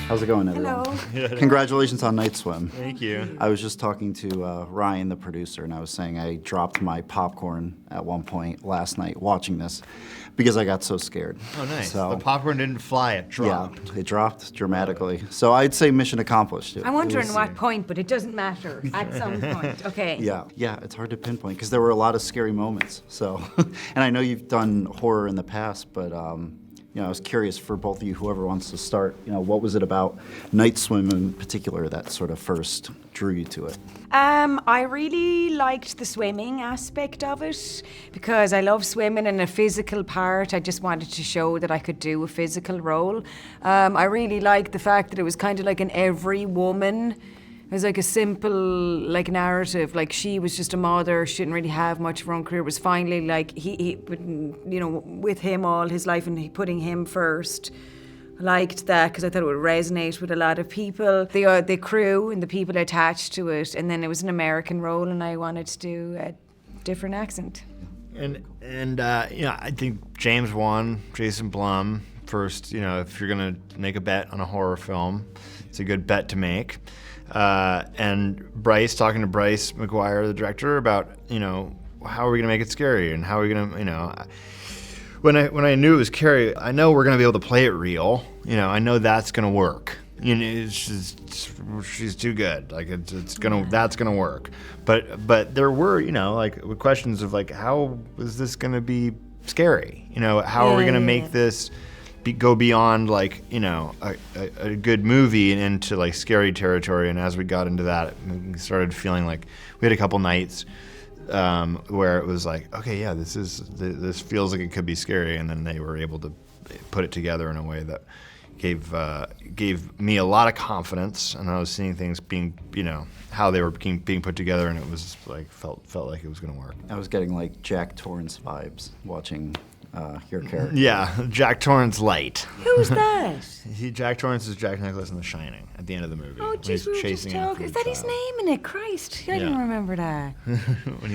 How's it going, everyone? Hello. Congratulations on Night Swim. Thank you. I was just talking to Ryan, the producer, and I was saying I dropped my popcorn at one point last night watching this because I got so scared. Oh, nice. So, The popcorn didn't fly, it dropped. Yeah, it dropped dramatically. So I'd say mission accomplished. I'm wondering what point, but it doesn't matter. At some point, okay. Yeah, it's hard to pinpoint because there were a lot of scary moments. So, and I know you've done horror in the past, but I was curious for both of you, whoever wants to start. What was it about Night Swim in particular that sort of first drew you to it? I really liked the swimming aspect of it because I love swimming and a physical part. I just wanted to show that I could do a physical role. I really liked the fact that it was kind of like an every woman. It was like a simple, narrative. Like, she was just a mother. She didn't really have much of her own career. It was finally like he with him all his life and putting him first. I liked that because I thought it would resonate with a lot of people. The crew and the people attached to it. And then it was an American role, and I wanted to do a different accent. And I think James Wan, Jason Blum, first, if you're going to make a bet on a horror film, it's a good bet to make. And Bryce, talking to Bryce McGuire, the director, about, how are we going to make it scary and how are we going to, when I knew it was Kerry, I know we're going to be able to play it real. I know that's going to work. She's too good. Like, that's going to work. But there were, questions of how is this going to be scary? How are we going to make this go beyond a good movie and into scary territory? And as we got into that, we started feeling like we had a couple nights where it was okay, yeah, this feels like it could be scary, and then they were able to put it together in a way that gave me a lot of confidence, and I was seeing things being how they were being put together, and it was felt like it was going to work. I was getting Jack Torrance vibes watching your character. Yeah, Jack Torrance light. Who's that? Jack Torrance is Jack Nicholson in The Shining at the end of the movie. Oh, jeez, we were just talking. Is that his name in it? Christ, I didn't remember that.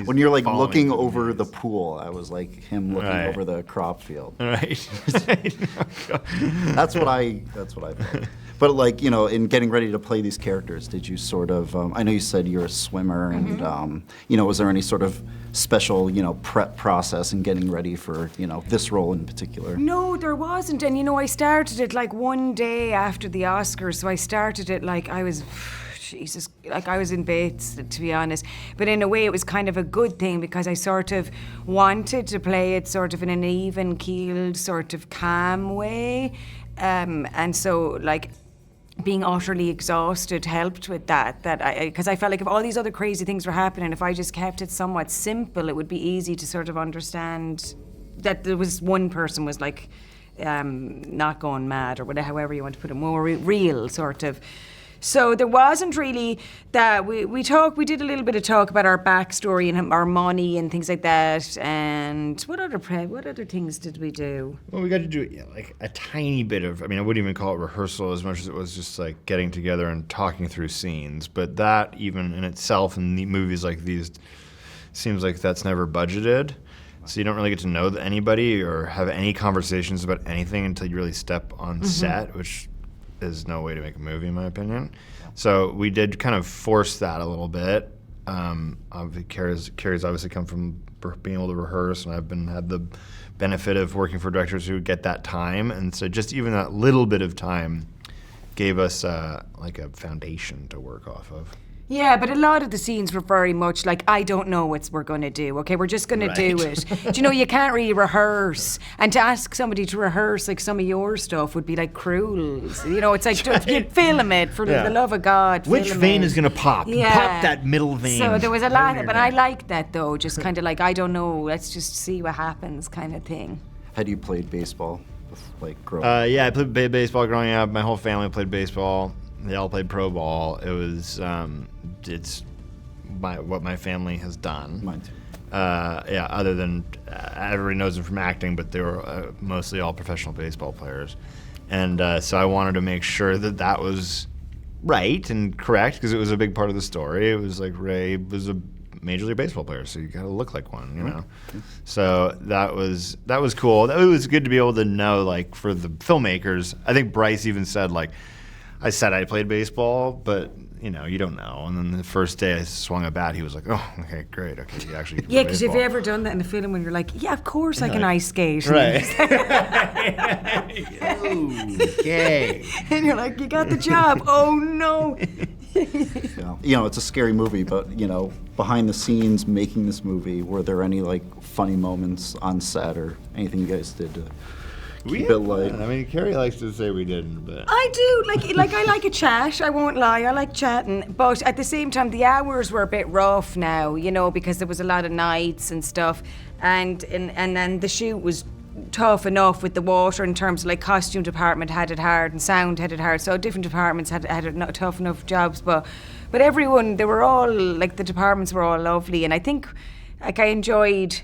When you're looking over the pool, I was him looking over the crop field. Right. That's what I thought. But in getting ready to play these characters, did you sort of? I know you said you're a swimmer, and was there any sort of special prep process in getting ready for this role in particular? No, there wasn't, and I started it one day after the Oscars. So I started it I was. Jesus, I was in bits, to be honest. But in a way, it was kind of a good thing because I sort of wanted to play it sort of in an even-keeled, sort of calm way. And so, being utterly exhausted helped with that. Because I felt like if all these other crazy things were happening, if I just kept it somewhat simple, it would be easy to sort of understand that there was one person was not going mad or whatever, however you want to put it, more real sort of. So there wasn't really that. We did a little bit of talk about our backstory and our money and things like that. And what other things did we do? Well, we got to do a tiny bit of. I wouldn't even call it rehearsal as much as it was just getting together and talking through scenes. But that even in itself, in movies like these, seems like that's never budgeted. So you don't really get to know anybody or have any conversations about anything until you really step on set, which is no way to make a movie, in my opinion. So we did kind of force that a little bit. Kerry's obviously come from being able to rehearse, and I've had the benefit of working for directors who get that time. And so just even that little bit of time gave us a foundation to work off of. Yeah, but a lot of the scenes were very much I don't know what we're going to do, okay? We're just going to do it. Do you can't really rehearse. And to ask somebody to rehearse some of your stuff would be cruel. It's you film it, for the love of God. Which vein is going to pop? Yeah. Pop that middle vein. So there was a lot, but I liked that though, just kind of I don't know, let's just see what happens kind of thing. Had you played baseball growing up? Yeah, I played baseball growing up. My whole family played baseball. They all played pro ball. It was, it's what my family has done. Mine too. Yeah, other than everybody knows them from acting, but they were mostly all professional baseball players. And so I wanted to make sure that was right and correct because it was a big part of the story. It was Ray was a Major League Baseball player, so you got to look like one, Mm-hmm. So that was cool. It was good to be able to know, for the filmmakers. I think Bryce even said, I said I played baseball, but you know, you don't know. And then the first day I swung a bat, he was like, "Oh, okay, great, okay, you actually." Yeah, because have you ever done that in a film when you're like, "Yeah, of course I can ice skate," Right. Okay. and you're like, "You got the job." Oh no. You know, it's a scary movie, but you know, behind the scenes making this movie, were there any like funny moments on set or anything you guys did to keep it light? I mean, Kerry likes to say we didn't, but I do like I like a chat. I won't lie. I like chatting, but at the same time, the hours were a bit rough now, you know, because there was a lot of nights and stuff, and then the shoot was tough enough with the water in terms of like costume department had it hard and sound had it hard, so different departments had not tough enough jobs, but everyone, they were all like, the departments were all lovely, and I think like I enjoyed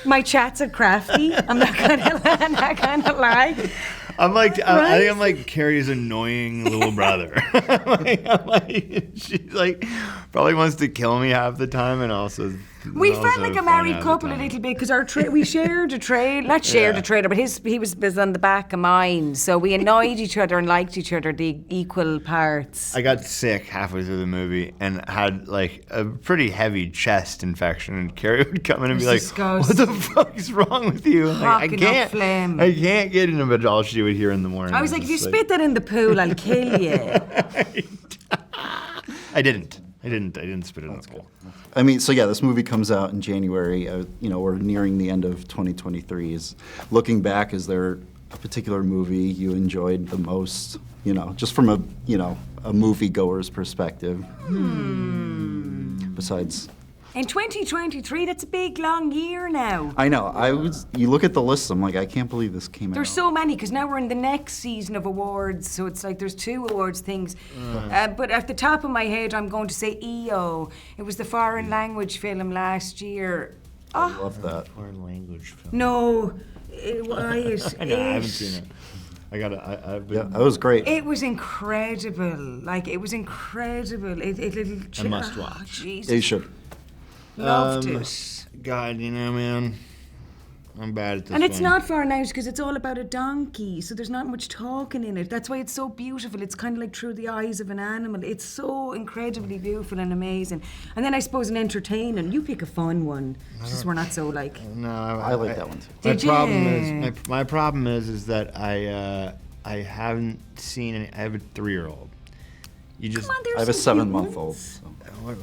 my chats at Crafty. I'm not gonna lie. I'm like, I Right? think I'm like Carrie's annoying little brother. I'm like, she's like, probably wants to kill me half the time, and also. We also felt like a fun married half the couple a time. little bit because we shared a trailer, not shared a trailer, but he was on the back of mine, so we annoyed each other and liked each other, the equal parts. I got sick halfway through the movie and had like a pretty heavy chest infection, and Carrie would come in and be like, Disgusting. "What the fuck is wrong with you?" I'm like, Hocking up phlegm. I can't get into bed. All she would hear in the morning. I was like, if you spit that in the pool, I'll kill you. I didn't spit it in the pool. I mean, so yeah, this movie comes out in January. You know, we're nearing the end of 2023. Looking back, is there a particular movie you enjoyed the most? You know, just from a moviegoer's perspective. Besides. In 2023, that's a big, long year now. I know. You look at the list, I'm like, I can't believe this came out. There's so many, because now we're in the next season of awards, so it's like there's 2 awards things. But at the top of my head, I'm going to say EO. It was the foreign language film last year. I love that. Foreign language film. No, I haven't seen it. I've been. Yeah, that was great. It was incredible. Like, it was incredible. I must watch. Jesus. You should. Loved it. God, you know, man, I'm bad at this. And it's one. not foreign language because it's all about a donkey, so there's not much talking in it. That's why it's so beautiful. It's kind of like through the eyes of an animal. It's so incredibly beautiful and amazing. And then I suppose an entertaining. You pick a fun one, since we're not so like. No, I like that one too. Did you? My problem is that I haven't seen any. I have a 3-year-old. You just. Come on, there's I have a some cute 7-month-old. ones. So. What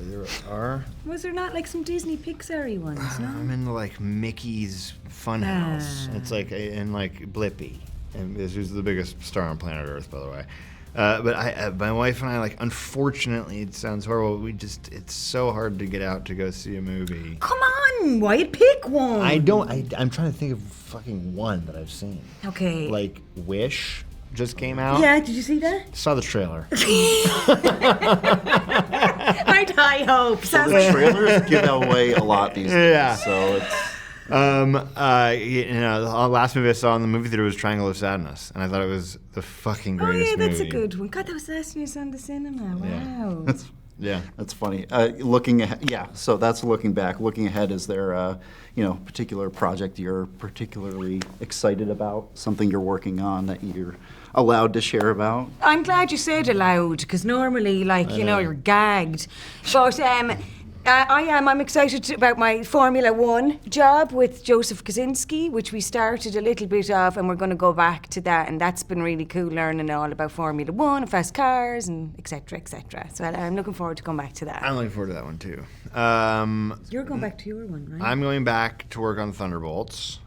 there are? Was there not like some Disney Pixar-y ones? No. I'm in like Mickey's Funhouse. It's like and like Blippi, and who's the biggest star on planet Earth, by the way. But my wife and I, like, unfortunately, it sounds horrible. It's so hard to get out to go see a movie. Come on, Wyatt, pick one. I'm trying to think of fucking one that I've seen. Okay. Like Wish just came out. Yeah, did you see that? Saw the trailer. I'd high hopes. So the trailers give away a lot these days. Yeah. So it's. You know, the last movie I saw in the movie theater was Triangle of Sadness, and I thought it was the fucking Oh greatest yeah, that's movie. a good one. God, that was last year's on the cinema. Wow. Yeah. That's funny. Looking ahead, yeah. So that's looking back. Looking ahead, is there a particular project you're particularly excited about? Something you're working on that you're allowed to share about? I'm glad you said aloud, because normally, like, you're gagged. But I'm excited about my Formula One job with Joseph Kaczynski, which we started a little bit of, and we're going to go back to that, and that's been really cool, learning all about Formula One and fast cars and et cetera, et cetera. So I'm looking forward to going back to that. I'm looking forward to that one too. You're going back to your one, right? I'm going back to work on Thunderbolts.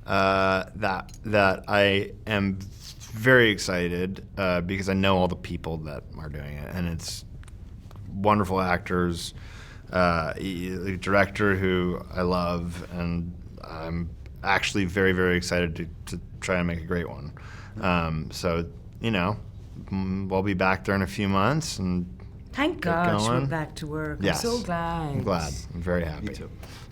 That I am very excited because I know all the people that are doing it, and it's wonderful actors. A director who I love, and I'm actually very, very excited to try and make a great one. So, we'll be back there in a few months, and Thank get God we're going. back to work. Yes. I'm so glad. I'm glad. I'm very happy. Me too.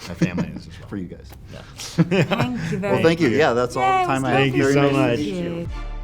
My family is as well. For you guys. Thank you very much. Well, thank you. Yeah, that's all the Yeah, it time was I have. Thank you Very so nice to much. meet you. Thank you.